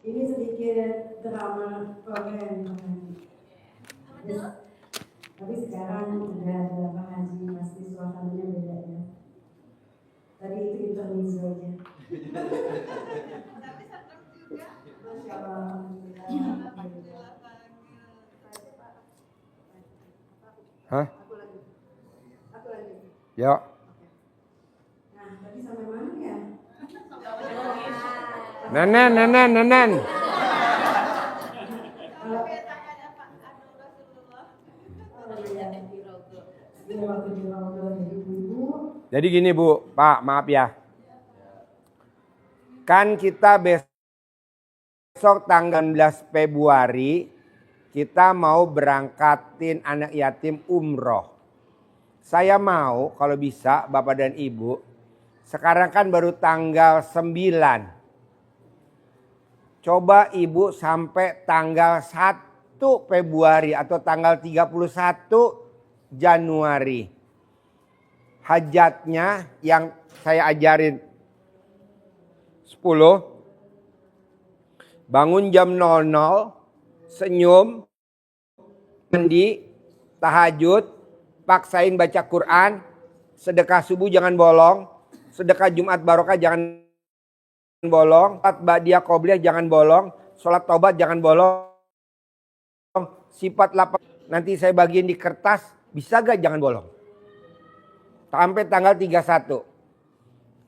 Ini sedikit drama Korea. Tapi sekarang udah ada Pak Haji, pasti suasananya beda ya. Tadi itu intermezzo aja. Tapi serem juga. Masya Allah. Hah? Aku lagi. Yuk. Nah, tadi sampai mana ya? Nenen. Jadi gini Bu, Pak, maaf ya. Kan kita besok tanggal 11 Februari kita mau berangkatin anak yatim umroh. Saya mau kalau bisa Bapak dan Ibu, sekarang kan baru tanggal 9. Coba Ibu sampai tanggal 1 Februari atau tanggal 31 Januari. Hajatnya yang saya ajarin 10. Bangun jam 00, senyum, mandi, tahajud, paksain baca Quran, sedekah subuh jangan bolong, sedekah Jumat barokah jangan bolong, sholat ba'diyah qobliyah jangan bolong, sholat taubat jangan bolong, sifat 8 nanti saya bagiin di kertas, bisa gak jangan bolong. Sampai tanggal 31.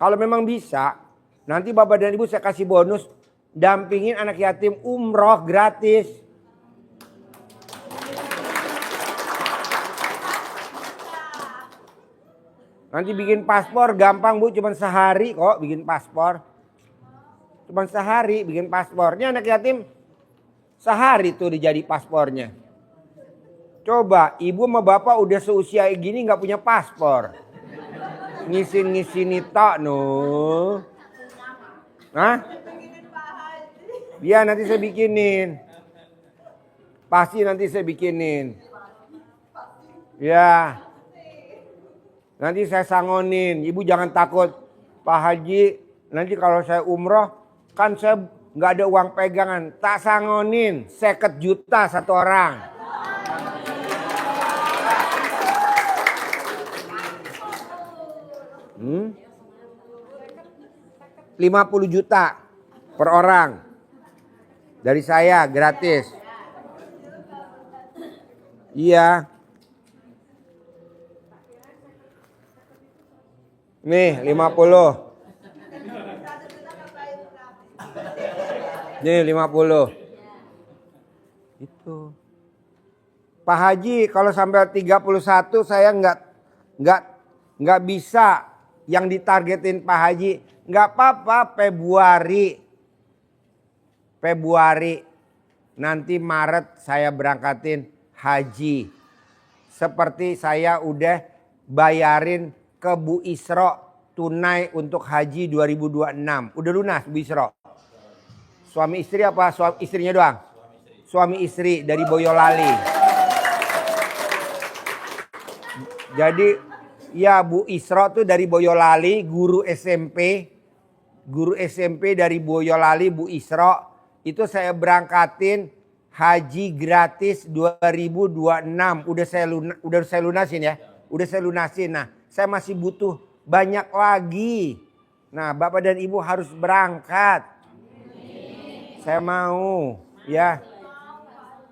Kalau memang bisa, nanti Bapak dan Ibu saya kasih bonus, dampingin anak yatim umroh gratis. Nanti bikin paspor gampang Bu, cuma sehari kok bikin paspor. Cuma sehari bikin paspornya anak yatim. Sehari tuh dijadi paspornya. Coba ibu sama bapak udah seusia gini nggak punya paspor. Ngisin tok no. Hah? Iya nanti saya bikinin. Pasti nanti saya bikinin. Ya. Nanti saya sangonin. Ibu jangan takut. Pak Haji, nanti kalau saya umroh, kan saya nggak ada uang pegangan. Tak sangonin, 50 juta satu orang. Hmm? 50 juta per orang. Dari saya gratis. Iya. Nih 50. Nih 50. Itu. Pak Haji kalau sampai 31 saya nggak bisa yang ditargetin Pak Haji. Nggak apa-apa Februari. Nanti Maret saya berangkatin haji. Seperti saya udah bayarin ke Bu Isro tunai untuk haji 2026. Udah lunas Bu Isro. Suami istri apa istrinya doang? Suami istri dari Boyolali. Jadi ya Bu Isro tuh dari Boyolali, guru SMP dari Boyolali Bu Isro. Itu saya berangkatin haji gratis 2026. Udah saya lunasin ya. Udah saya lunasin. Nah, saya masih butuh banyak lagi. Nah, Bapak dan Ibu harus berangkat. Saya mau, ya.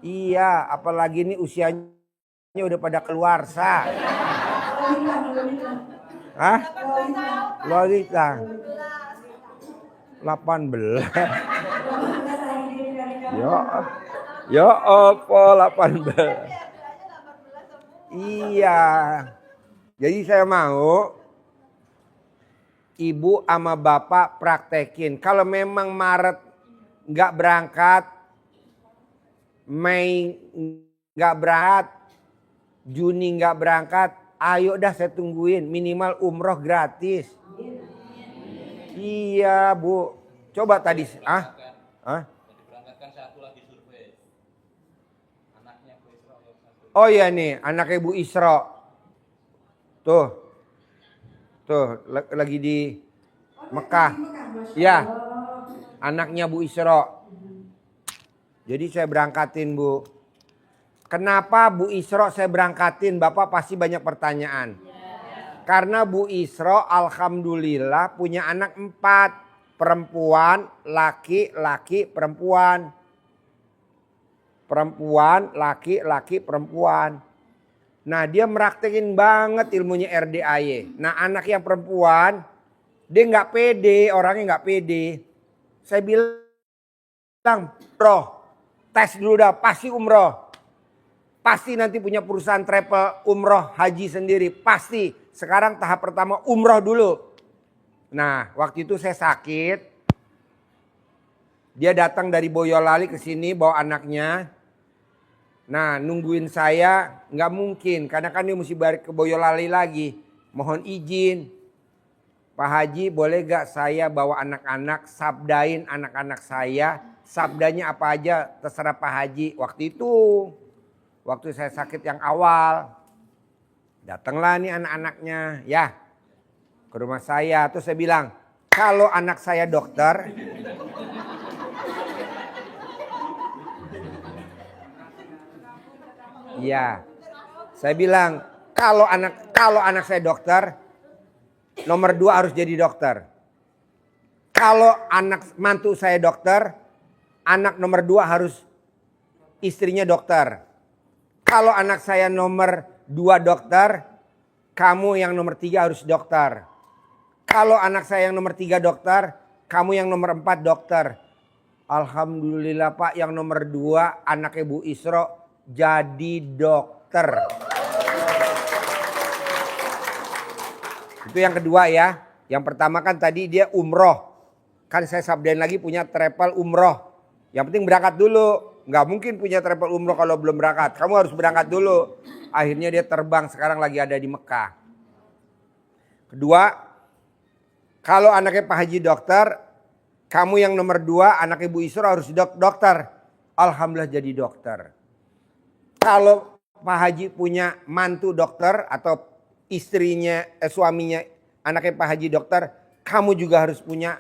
Iya, apalagi ini usianya udah pada keluar sa. Hah? Lolita. 18. Ya apa 18? Iya. Jadi saya mau ibu sama bapak praktekin. Kalau memang Maret nggak berangkat, Mei nggak berangkat, Juni nggak berangkat, ayo dah saya tungguin minimal umroh gratis. Iya Bu. Coba tadi Hah? Diberangkatkan satu lagi survei. Anaknya Bu Isro yang satu. Oh iya nih, anaknya Bu Isro. Tuh. Lagi di Mekah. Iya. Anaknya Bu Isro. Jadi saya berangkatin Bu. Kenapa Bu Isro saya berangkatin? Bapak pasti banyak pertanyaan. Karena Bu Isro alhamdulillah punya anak 4. Perempuan, laki, laki, perempuan. Perempuan, laki, laki, perempuan. Nah dia meraktekin banget ilmunya RDAY. Nah anak yang perempuan, dia nggak pede, orangnya nggak pede. Saya bilang, umroh, tes dulu dah, pasti umroh. Pasti nanti punya perusahaan travel umroh haji sendiri, pasti. Sekarang tahap pertama umroh dulu. Nah waktu itu saya sakit. Dia datang dari Boyolali ke sini bawa anaknya. Nah nungguin saya nggak mungkin karena kan dia mesti balik ke Boyolali lagi. Mohon izin Pak Haji boleh gak saya bawa anak-anak sabdain anak-anak saya. Sabdanya apa aja terserah Pak Haji. Waktu itu waktu saya sakit yang awal. Datanglah nih anak-anaknya ya ke rumah saya. Terus saya bilang kalau anak saya dokter. Iya. Saya bilang kalau anak saya dokter, nomor 2 harus jadi dokter. Kalau anak mantu saya dokter, anak nomor 2 harus istrinya dokter. Kalau anak saya nomor 2 dokter, kamu yang nomor 3 harus dokter. Kalau anak saya yang nomor 3 dokter, kamu yang nomor 4 dokter. Alhamdulillah Pak, yang nomor 2 anaknya Bu Isro jadi dokter. Itu yang kedua ya. Yang pertama kan tadi dia umroh. Kan saya sabdain lagi punya travel umroh. Yang penting berangkat dulu. Nggak mungkin punya travel umroh kalau belum berangkat. Kamu harus berangkat dulu. Akhirnya dia terbang, sekarang lagi ada di Mekah. Kedua, kalau anaknya Pak Haji dokter, kamu yang nomor 2 anak Ibu Isra harus dokter. Alhamdulillah jadi dokter. Kalau Pak Haji punya mantu dokter atau istrinya, suaminya anaknya Pak Haji dokter, kamu juga harus punya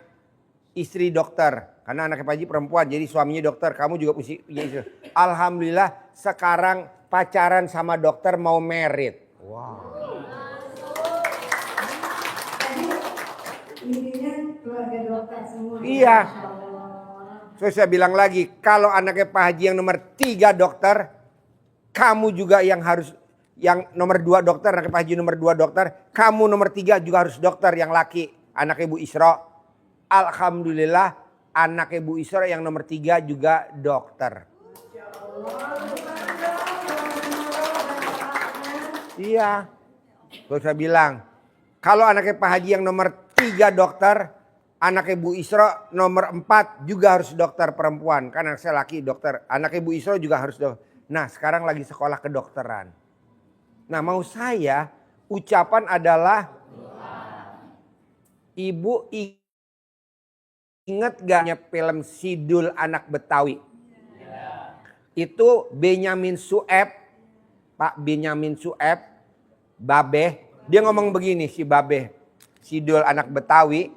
istri dokter. Karena anaknya Pak Haji perempuan, jadi suaminya dokter, kamu juga punya istri. Alhamdulillah sekarang pacaran sama dokter mau merit. Wow. Intinya keluarga dokter semua. Iya. So saya bilang lagi, kalau anaknya Pak Haji yang nomor 3 dokter, kamu juga yang harus, yang nomor 2 dokter, anaknya Pak Haji nomor 2 dokter, kamu nomor 3 juga harus dokter yang laki, anaknya Bu Isra. Alhamdulillah anaknya Bu Isra yang nomor 3 juga dokter. Iya. Terus saya bilang, kalau anaknya Pak Haji yang nomor 3 dokter, anaknya Bu Isra nomor 4 juga harus dokter perempuan. Kan anak saya laki dokter, anaknya Bu Isra juga harus dokter. Nah sekarang lagi sekolah kedokteran. Nah mau saya ucapan adalah, Ibu ingat gak film Sidul Anak Betawi? Itu Benyamin Sueb, Pak Benyamin Sueb, Babeh. Dia ngomong begini si Babeh, Sidul Anak Betawi.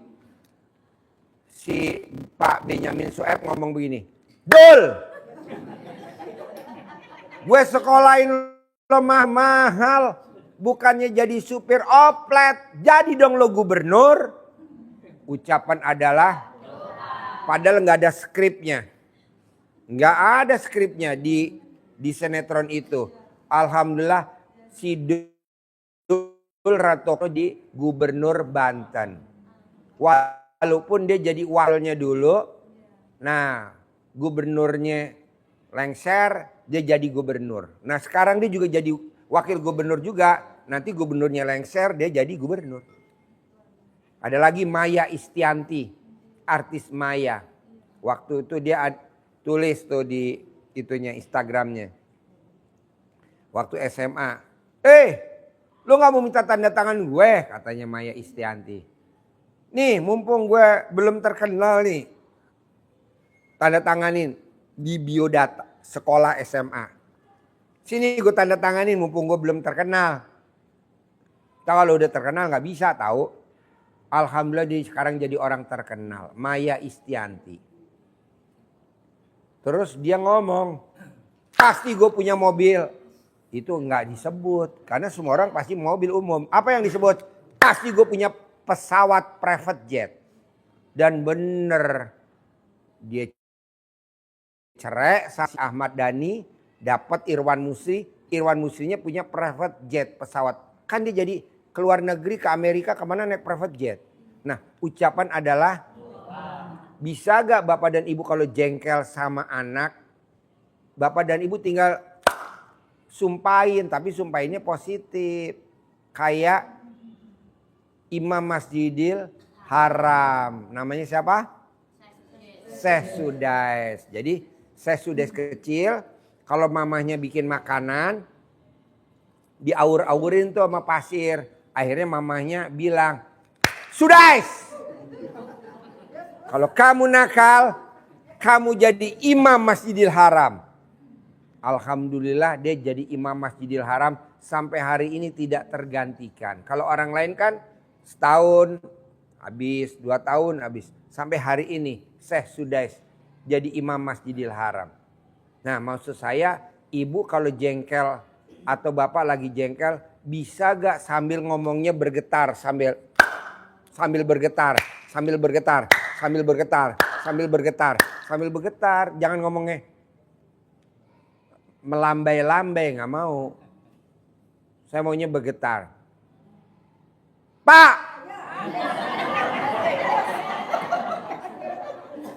Si Pak Benyamin Sueb ngomong begini, Dul! Gue sekolahin lo mahal, bukannya jadi supir oplet, jadi dong lo gubernur. Ucapan adalah, padahal nggak ada skripnya, nggak ada skripnya di sinetron itu. Alhamdulillah si Dul Ratoko di gubernur Banten. Walaupun dia jadi wakilnya dulu, nah gubernurnya lengser, dia jadi gubernur. Nah sekarang dia juga jadi wakil gubernur juga. Nanti gubernurnya lengser, dia jadi gubernur. Ada lagi Maya Istianti, artis Maya. Waktu itu dia tulis tuh di itunya Instagramnya. Waktu SMA. Lu gak mau minta tanda tangan gue? Katanya Maya Istianti. Nih mumpung gue belum terkenal nih. Tanda tanganin di biodata sekolah SMA. Sini gue tanda tanganin mumpung gue belum terkenal. Tahu kalau udah terkenal gak bisa tahu. Alhamdulillah dia sekarang jadi orang terkenal. Maya Istianti. Terus dia ngomong, pasti gue punya mobil. Itu nggak disebut, karena semua orang pasti mobil umum. Apa yang disebut? Pasti gue punya pesawat private jet. Dan bener, dia cerai sama Ahmad Dhani, dapat Irwan Musri. Irwan Musrinya punya private jet pesawat. Kan dia jadi keluar negeri ke Amerika kemana naik private jet. Nah ucapan adalah, bisa gak bapak dan ibu kalau jengkel sama anak, bapak dan ibu tinggal sumpahin, tapi sumpahinnya positif. Kayak Imam Masjidil Haram. Namanya siapa? Syekh Sudais. Jadi Syekh Sudais kecil, kalau mamahnya bikin makanan, diaur-aurin tuh sama pasir. Akhirnya mamahnya bilang, Sudais, kalau kamu nakal, kamu jadi imam Masjidil Haram. Alhamdulillah dia jadi imam Masjidil Haram sampai hari ini tidak tergantikan. Kalau orang lain kan setahun habis, 2 tahun habis. Sampai hari ini Syekh Sudais jadi imam Masjidil Haram. Nah maksud saya, ibu kalau jengkel atau bapak lagi jengkel, bisa gak sambil ngomongnya bergetar, sambil bergetar, sambil bergetar, sambil bergetar, sambil bergetar, sambil bergetar. Jangan ngomongnya melambai-lambai, nggak mau. Saya maunya bergetar. Pak,